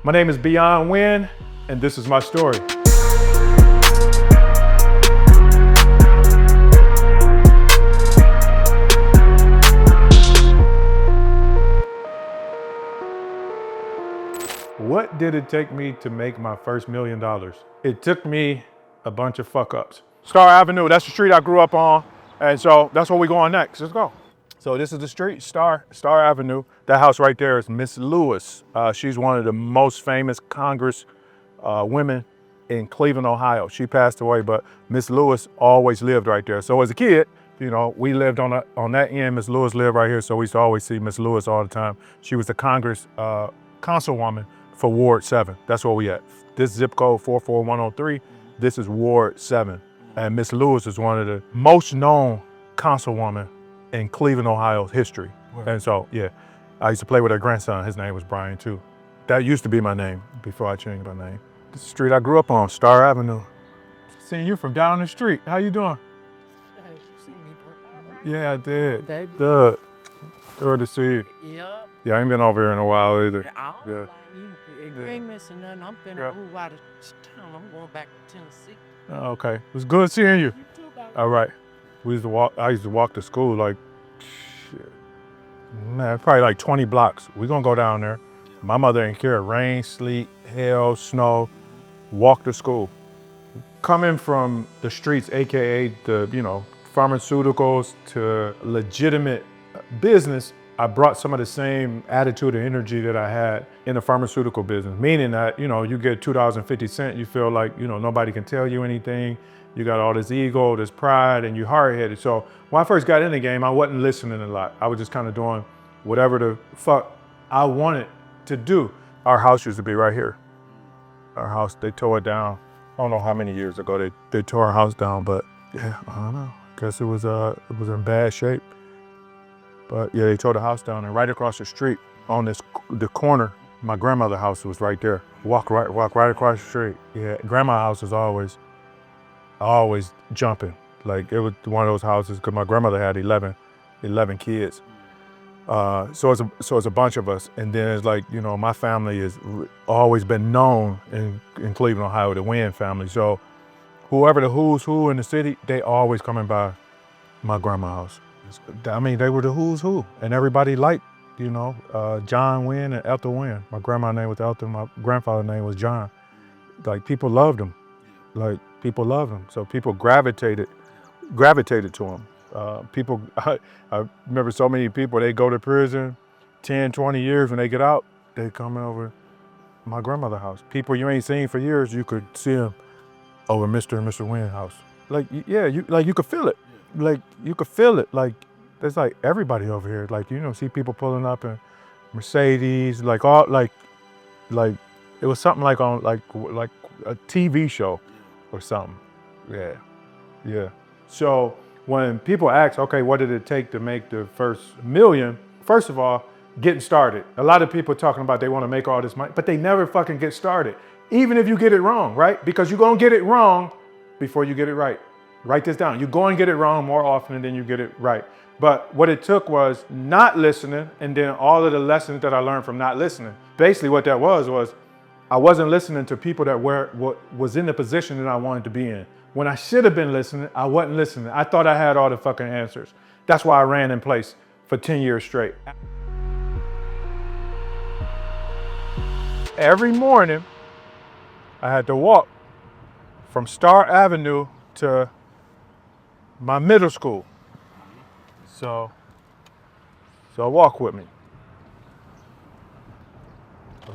My name is Wynn, and this is my story. What did it take me to make my first $1 million? It took me a bunch of fuck ups. Star Avenue, that's the street I grew up on. And so that's where we're going next. Let's go. So this is the street, Star Avenue. That house right there is Miss Lewis. She's one of the most famous Congress women in Cleveland, Ohio. She passed away, but Miss Lewis always lived right there. So as a kid, you know, we lived on that end. Miss Lewis lived right here, so we used to always see Miss Lewis all the time. She was the Congress councilwoman for Ward 7. That's where we at. This zip code 44103, this is Ward 7. And Miss Lewis is one of the most known councilwomen in Cleveland, Ohio's history. Word. And so, yeah, I used to play with her grandson. His name was Brian too. That used to be my name before I changed my name. This is the street I grew up on, Star Avenue. Seeing you from down the street. How you doing? Hey, you see me, bro? Yeah, I did. Baby. Good. Good to see you. Yep. Yeah, I ain't been over here in a while either. I don't Yeah. like you ain't missing nothing. I'm finna move out of town. I'm going back to Tennessee. Oh, okay. It was good seeing you. You too, baby. All right. I used to walk to school like, shit. Man, probably like 20 blocks. We're gonna go down there. My mother didn't care. Rain, sleet, hail, snow, walk to school. Coming from the streets, AKA the, pharmaceuticals to legitimate business, I brought some of the same attitude and energy that I had in the pharmaceutical business, meaning that, you get $2.50, you feel like, nobody can tell you anything. You got all this ego, this pride, and you hard-headed. So when I first got in the game, I wasn't listening a lot. I was just kind of doing whatever the fuck I wanted to do. Our house used to be right here. Our house, they tore it down. I don't know how many years ago they tore our house down, but yeah, I don't know. Guess it was in bad shape. But yeah, they tore the house down, and right across the street on the corner, my grandmother's house was right there. Walk right across the street. Yeah, grandma's house is always jumping. Like it was one of those houses, because my grandmother had 11 kids. So it's a bunch of us. And then it's like, my family has always been known in Cleveland, Ohio, the Wynn family. So whoever the who's who in the city, they always coming by my grandma's house. I mean, they were the who's who, and everybody liked, John Wynn and Ethel Wynn. My grandma's name was Ethel, my grandfather's name was John. Like, people loved them. So people gravitated to him. I remember so many people, they go to prison 10, 20 years, when they get out, they come over my grandmother's house. People you ain't seen for years, you could see them over Mr. and Mr. Wynn's house. Like, yeah, you could feel it. Like, you could feel it. Like, there's like everybody over here. Like, see people pulling up in Mercedes, like it was something like on like a TV show or something. Yeah. So when people ask, okay, what did it take to make the first $1 million? First of all, getting started. A lot of people talking about they want to make all this money, but they never fucking get started. Even if you get it wrong, right? Because you're gonna get it wrong before you get it right. Write this down. You go and get it wrong more often than you get it right. But what it took was not listening, and then all of the lessons that I learned from not listening. Basically what that was I wasn't listening to people that was in the position that I wanted to be in. When I should have been listening, I wasn't listening. I thought I had all the fucking answers. That's why I ran in place for 10 years straight. Every morning, I had to walk from Star Avenue to my middle school. So walk with me.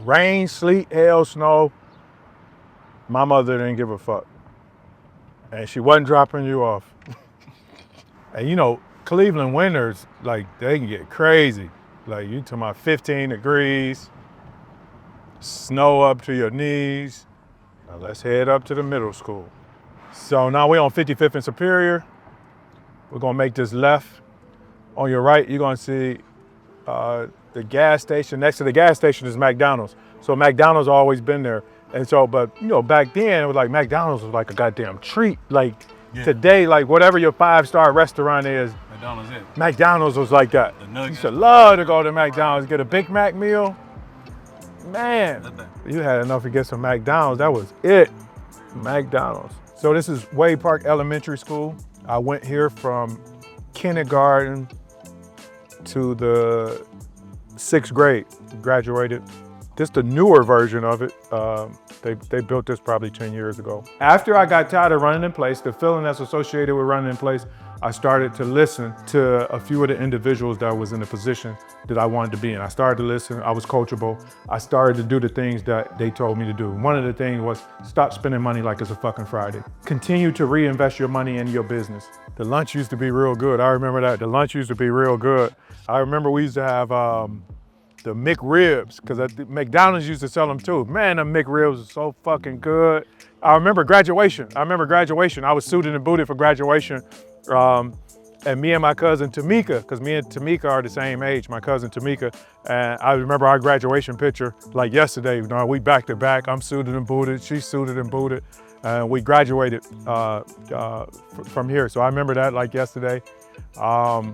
Rain, sleet, hail, snow, my mother didn't give a fuck. And she wasn't dropping you off. And Cleveland winters, like, they can get crazy. Like, you talking about 15 degrees, snow up to your knees. Now let's head up to the middle school. So now we're on 55th and Superior. We're gonna make this left. On your right, you're gonna see the gas station. Next to the gas station is McDonald's. So McDonald's always been there. And so, but back then it was like McDonald's was like a goddamn treat. Like today, like whatever your 5-star restaurant is, McDonald's was like that. You should love to go to McDonald's, get a Big Mac meal. Man, You had enough to get some McDonald's. That was it. McDonald's. So this is Wayade Park Elementary School. I went here from kindergarten to the 6th grade, graduated. This is the newer version of it. They built this probably 10 years ago. After I got tired of running in place, the feeling that's associated with running in place, I started to listen to a few of the individuals that was in the position that I wanted to be in. I started to listen, I was coachable. I started to do the things that they told me to do. One of the things was stop spending money like it's a fucking Friday. Continue to reinvest your money in your business. The lunch used to be real good. I remember that. The lunch used to be real good. I remember we used to have the McRibs, because McDonald's used to sell them too. Man, the McRibs are so fucking good. I remember graduation. I was suited and booted for graduation. And me and my cousin Tamika, because me and Tamika are the same age, my cousin Tamika, and I remember our graduation picture like yesterday. You know, we back to back. I'm suited and booted, she's suited and booted, and we graduated from here. So I remember that like yesterday. I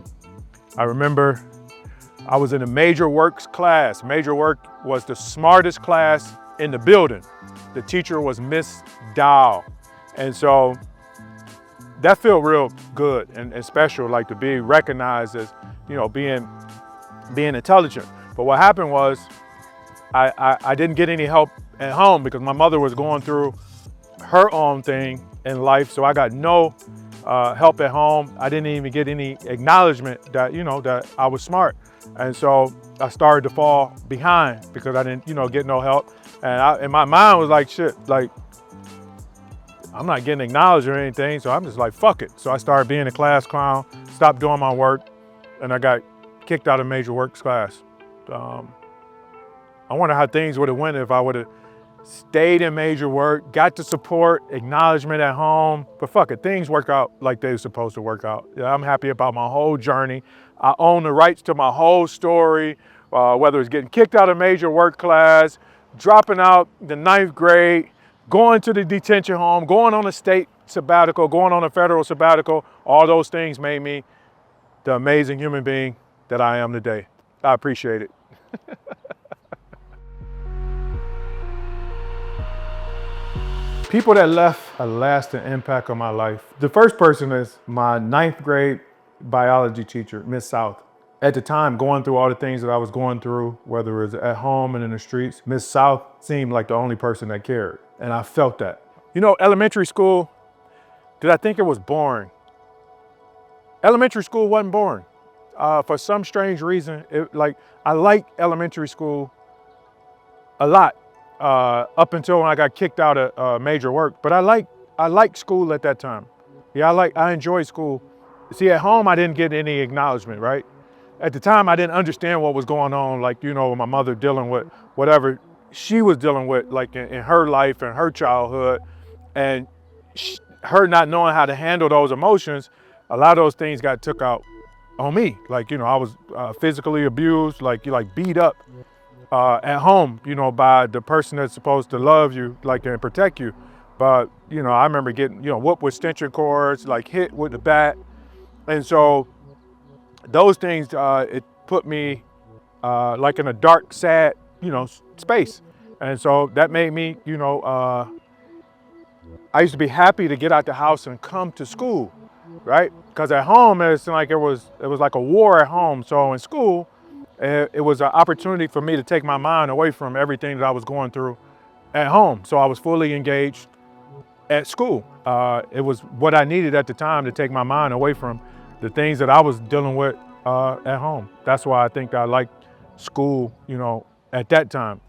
remember I was in a major works class. Major work was the smartest class in the building. The teacher was Miss Dow. And so that felt real good and special, like to be recognized as, you know, being intelligent. But what happened was I didn't get any help at home because my mother was going through her own thing in life. So I got no help at home. I didn't even get any acknowledgement that, you know, that I was smart. And so I started to fall behind because I didn't, you know, get no help. And my mind was like, shit, like, I'm not getting acknowledged or anything, so I'm just like, fuck it. So I started being a class clown, stopped doing my work, and I got kicked out of major works class. I wonder how things would have went if I would have stayed in major work, got the support, acknowledgement at home, but fuck it, things work out like they were supposed to work out. Yeah, I'm happy about my whole journey. I own the rights to my whole story, whether it's getting kicked out of major work class, dropping out the 9th grade, going to the detention home, going on a state sabbatical, going on a federal sabbatical. All those things made me the amazing human being that I am today. I appreciate it. People that left a lasting impact on my life. The first person is my 9th grade biology teacher, Miss South. At the time, going through all the things that I was going through, whether it was at home and in the streets, Miss South seemed like the only person that cared. And I felt that. You know, elementary school, did I think it was boring? Elementary school wasn't boring. For some strange reason, I liked elementary school a lot up until when I got kicked out of major work. But I liked school at that time. Yeah, I enjoyed school. See, at home, I didn't get any acknowledgement, right? At the time, I didn't understand what was going on, like, you know, my mother dealing with whatever she was dealing with, like in her life and her childhood, and her not knowing how to handle those emotions. A lot of those things got took out on me. Like, you know, I was physically abused, like beat up at home, you know, by the person that's supposed to love you, like, and protect you. But, you know, I remember getting, you know, whooped with extension cords, like hit with the bat. And so those things, it put me like in a dark, sad, you know, space. And so that made me, you know, I used to be happy to get out the house and come to school, right? Because at home, it's like it was like a war at home. So in school, it was an opportunity for me to take my mind away from everything that I was going through at home. So I was fully engaged at school. It was what I needed at the time to take my mind away from the things that I was dealing with at home. That's why I think I liked school, you know, at that time.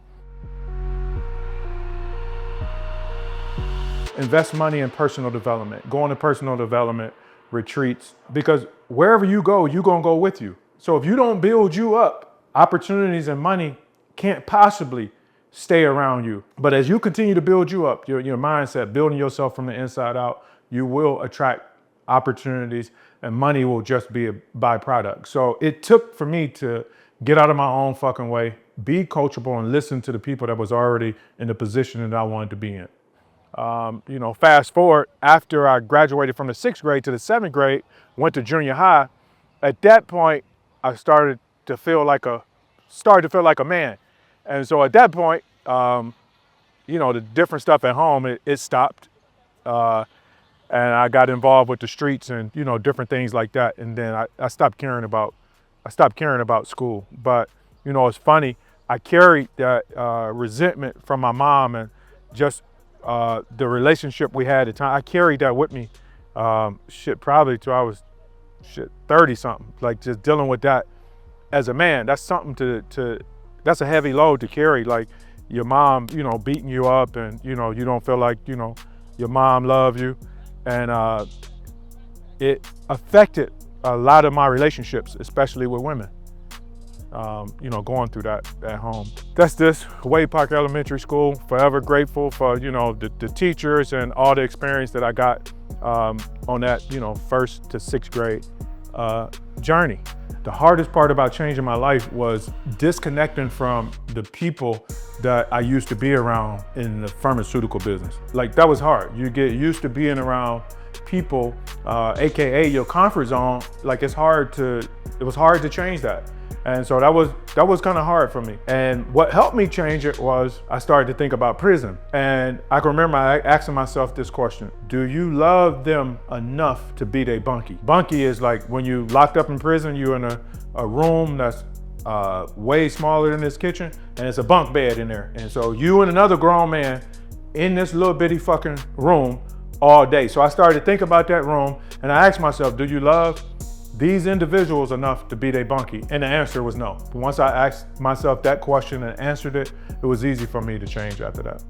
Invest money in personal development. Go on to personal development retreats, because wherever you go, you're gonna go with you. So if you don't build you up, opportunities and money can't possibly stay around you. But as you continue to build you up, your mindset, building yourself from the inside out, you will attract opportunities, and money will just be a byproduct. So it took for me to get out of my own fucking way, be coachable, and listen to the people that was already in the position that I wanted to be in. You know, fast forward, after I graduated from the 6th grade to the 7th grade, went to junior high. At that point, I started to feel like a man. And so at that point, the different stuff at home, it stopped. And I got involved with the streets and, different things like that. And then I stopped caring about school. But, it's funny, I carried that resentment from my mom and just the relationship we had at the time. I carried that with me, probably till I was 30 something, like just dealing with that as a man. That's something that's a heavy load to carry. Like your mom, beating you up and, you don't feel like, your mom loves you. And it affected a lot of my relationships, especially with women, going through that at home. That's this, Wayade Park Elementary School. Forever grateful for, the teachers and all the experience that I got on that, 1st to 6th grade journey. The hardest part about changing my life was disconnecting from the people that I used to be around in the pharmaceutical business. Like, that was hard. You get used to being around people, AKA your comfort zone. Like, it was hard to change that. And so that was kind of hard for me. And what helped me change it was I started to think about prison. And I can remember asking myself this question: do you love them enough to be their bunkie? Bunkie is like when you locked up in prison, you're in a room that's way smaller than this kitchen, and it's a bunk bed in there. And so you and another grown man in this little bitty fucking room all day. So I started to think about that room, and I asked myself, do you love these individuals enough to be their bunkie? And the answer was no. But once I asked myself that question and answered it, it was easy for me to change after that.